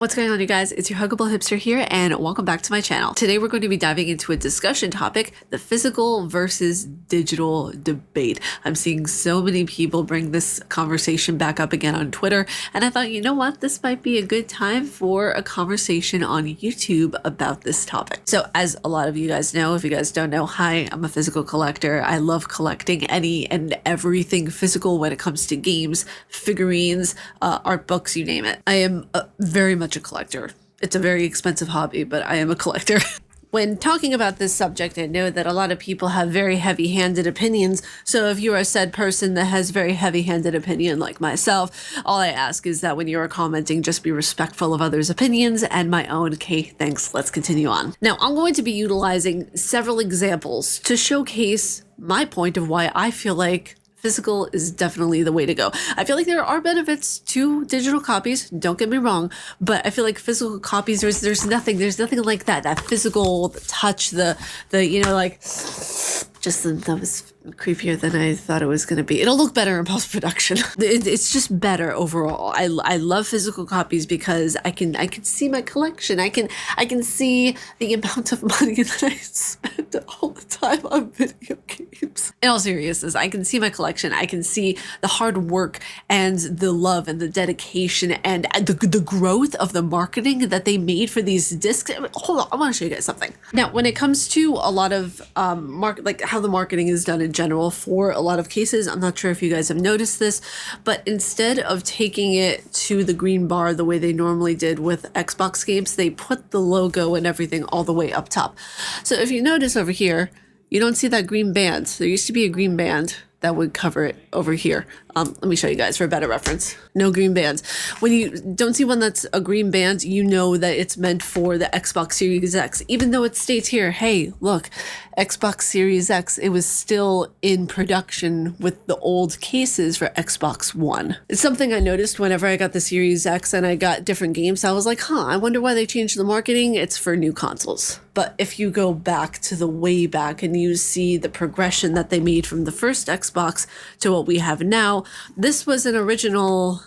What's going on, you guys? It's your Huggable Hipster here, and welcome back to my channel. Today we're going to be diving into a discussion topic, the physical versus digital debate. I'm seeing so many people bring this conversation back up again on Twitter, and I thought, you know what? This might be a good time for a conversation on YouTube about this topic. So as a lot of you guys know, if you guys don't know, hi, I'm a physical collector. I love collecting any and everything physical when it comes to games, figurines, art books, you name it. I am very much a collector. It's a very expensive hobby, but I am a collector. When talking about this subject, I know that a lot of people have very heavy-handed opinions. So if you are said person that has very heavy-handed opinion like myself, all I ask is that when you are commenting, just be respectful of others' opinions and my own. Okay, thanks. Let's continue on. Now, I'm going to be utilizing several examples to showcase my point of why I feel like physical is definitely the way to go. I feel like there are benefits to digital copies, don't get me wrong, but I feel like physical copies, there's nothing like that physical touch, the you know, like, just that was creepier than I thought it was going to be. It'll look better in post-production. It's just better overall. I love physical copies because I can see my collection. I can see the amount of money that I spend all the time on video games. In all seriousness, I can see my collection. I can see the hard work and the love and the dedication and the growth of the marketing that they made for these discs. Hold on, I want to show you guys something. Now, when it comes to a lot of like how the marketing is done in general for a lot of cases, I'm not sure if you guys have noticed this, but instead of taking it to the green bar the way they normally did with Xbox games, they put the logo and everything all the way up top. So if you notice over here, you don't see that green band. There used to be a green band that would cover it over here. Let me show you guys for a better reference. No green bands. When you don't see one that's a green band, you know that it's meant for the Xbox Series X. Even though it states here, hey, look, Xbox Series X, it was still in production with the old cases for Xbox One. It's something I noticed whenever I got the Series X and I got different games. I was like, I wonder why they changed the marketing. It's for new consoles. But if you go back to the way back and you see the progression that they made from the first Xbox to what we have now, this was an original.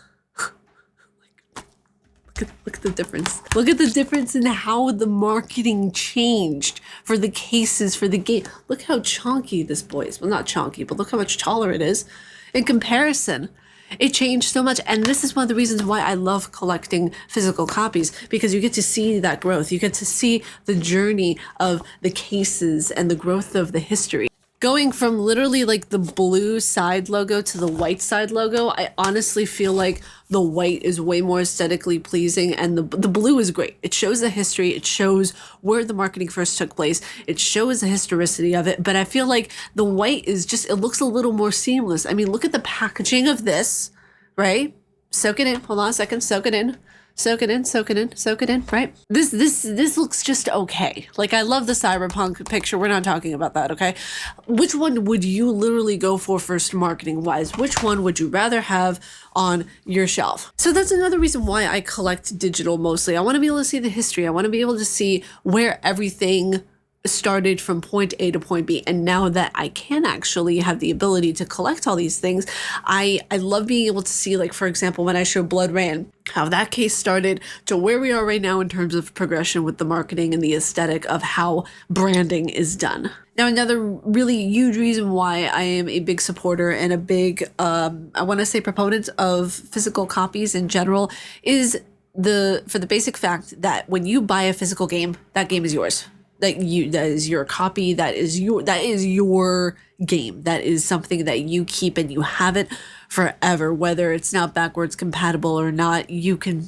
Look at the difference. Look at the difference in how the marketing changed for the cases, for the game. Look how chonky this boy is. Well, not chonky, but look how much taller it is in comparison. It changed so much, and this is one of the reasons why I love collecting physical copies, because you get to see that growth. You get to see the journey of the cases and the growth of the history. Going from literally like the blue side logo to the white side logo, I honestly feel like the white is way more aesthetically pleasing, and the blue is great. It shows the history. It shows where the marketing first took place. It shows the historicity of it. But I feel like the white is just, it looks a little more seamless. I mean, look at the packaging of this, right? Soak it in. Hold on a second. Soak it in. Soak it in, soak it in, soak it in, right? This looks just okay. Like, I love the cyberpunk picture. We're not talking about that, okay? Which one would you literally go for first marketing-wise? Which one would you rather have on your shelf? So that's another reason why I collect digital mostly. I want to be able to see the history. I want to be able to see where everything started from point A to point B. And now that I can actually have the ability to collect all these things, I love being able to see, like, for example, when I show Blood Rain, how that case started to where we are right now in terms of progression with the marketing and the aesthetic of how branding is done. Now, another really huge reason why I am a big supporter and a big, I want to say proponent of physical copies in general is for the basic fact that when you buy a physical game, that game is yours. That is your copy, that is your game. That is something that you keep and you have it forever, whether it's not backwards compatible or not. You can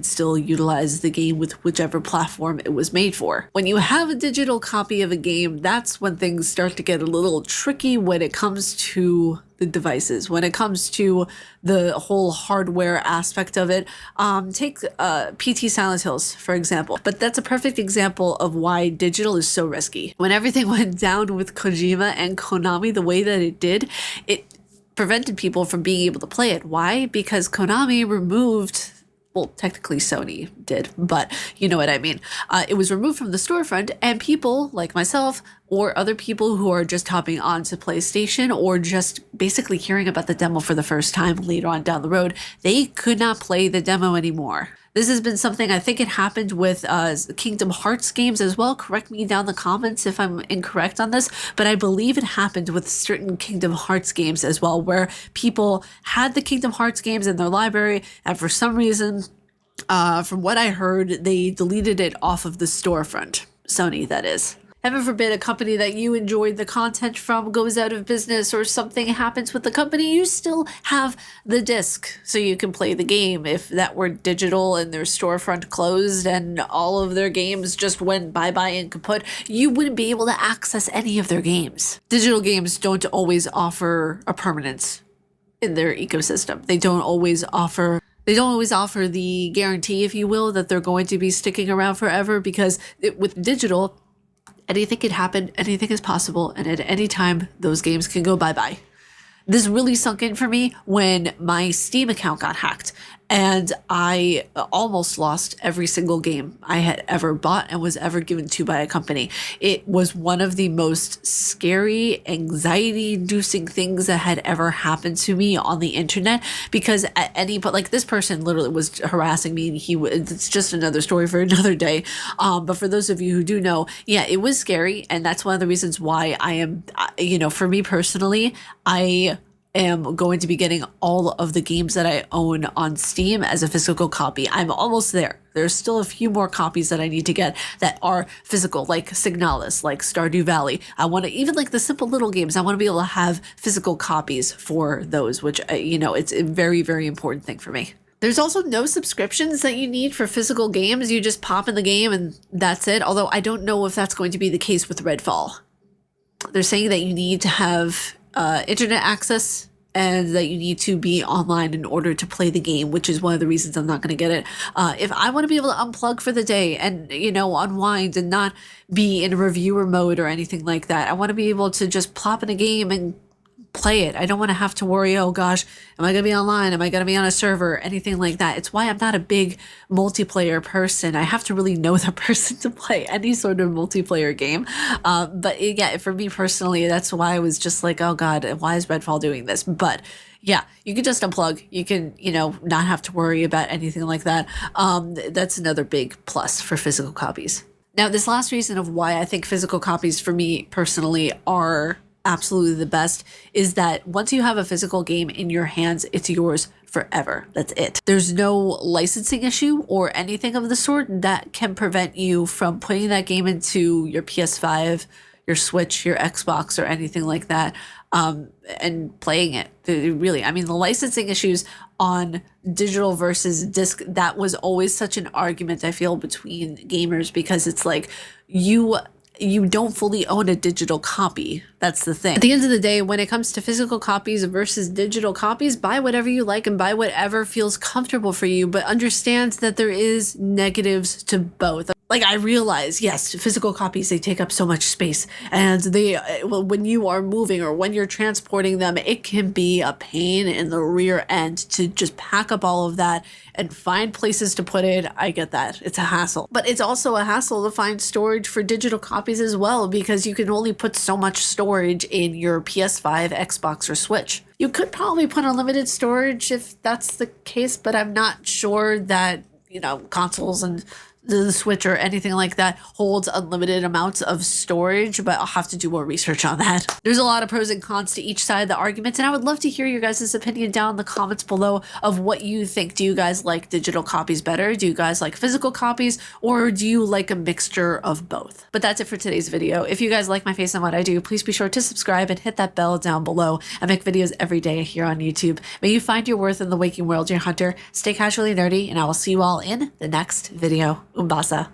still utilize the game with whichever platform it was made for. When you have a digital copy of a game, that's when things start to get a little tricky when it comes to the devices, when it comes to the whole hardware aspect of it. Take PT Silent Hills, for example. But that's a perfect example of why digital is so risky. When everything went down with Kojima and Konami the way that it did, it prevented people from being able to play it. Why? Because Konami removed, well, technically Sony did, but you know what I mean. It was removed from the storefront, and people like myself or other people who are just hopping onto PlayStation or just basically hearing about the demo for the first time later on down the road, they could not play the demo anymore. This has been something, I think it happened with Kingdom Hearts games as well. Correct me down in the comments if I'm incorrect on this, but I believe it happened with certain Kingdom Hearts games as well, where people had the Kingdom Hearts games in their library, and for some reason, from what I heard, they deleted it off of the storefront. Sony, that is. Heaven forbid a company that you enjoyed the content from goes out of business or something happens with the company, you still have the disc so you can play the game. If that were digital and their storefront closed and all of their games just went bye-bye and kaput, you wouldn't be able to access any of their games. Digital games don't always offer a permanence in their ecosystem. They don't always offer the guarantee, if you will, that they're going to be sticking around forever, because with digital, anything can happen, anything is possible, and at any time, those games can go bye-bye. This really sunk in for me when my Steam account got hacked, and I almost lost every single game I had ever bought and was ever given to by a company. It was one of the most scary, anxiety-inducing things that had ever happened to me on the internet, because at any point, like, this person literally was harassing me, and it's just another story for another day. But for those of you who do know, yeah, it was scary, and that's one of the reasons why I am, for me personally, I am going to be getting all of the games that I own on Steam as a physical copy. I'm almost there. There's still a few more copies that I need to get that are physical, like Signalis, like Stardew Valley. I want to, even like the simple little games, I want to be able to have physical copies for those, which, it's a very, very important thing for me. There's also no subscriptions that you need for physical games. You just pop in the game and that's it. Although I don't know if that's going to be the case with Redfall. They're saying that you need to have internet access and that you need to be online in order to play the game, which is one of the reasons I'm not going to get it. If I want to be able to unplug for the day and, unwind and not be in reviewer mode or anything like that, I want to be able to just plop in a game and play it. I don't want to have to worry, oh gosh, am I going to be online? Am I going to be on a server? Anything like that. It's why I'm not a big multiplayer person. I have to really know the person to play any sort of multiplayer game. But yeah, for me personally, that's why I was just like, oh God, why is Redfall doing this? But yeah, you can just unplug. You can, not have to worry about anything like that. That's another big plus for physical copies. Now, this last reason of why I think physical copies for me personally are absolutely the best is that once you have a physical game in your hands, it's yours forever. That's it. There's no licensing issue or anything of the sort that can prevent you from putting that game into your PS5, your Switch, your Xbox, or anything like that, and playing it. Really, the licensing issues on digital versus disc, that was always such an argument, I feel, between gamers, because it's like you don't fully own a digital copy. That's the thing. At the end of the day, when it comes to physical copies versus digital copies, buy whatever you like and buy whatever feels comfortable for you, but understand that there is negatives to both. Like, I realize, yes, physical copies, they take up so much space, and when you are moving or when you're transporting them, it can be a pain in the rear end to just pack up all of that and find places to put it. I get that. It's a hassle. But it's also a hassle to find storage for digital copies as well, because you can only put so much storage in your PS5, Xbox, or Switch. You could probably put unlimited storage if that's the case, but I'm not sure that, consoles and the Switch or anything like that holds unlimited amounts of storage, but I'll have to do more research on that. There's a lot of pros and cons to each side of the arguments, and I would love to hear your guys' opinion down in the comments below of what you think. Do you guys like digital copies better? Do you guys like physical copies, or do you like a mixture of both? But that's it for today's video. If you guys like my face and what I do, please be sure to subscribe and hit that bell down below. I make videos every day here on YouTube. May you find your worth in the waking world, dear hunter. Stay casually nerdy, and I will see you all in the next video. Umbasa.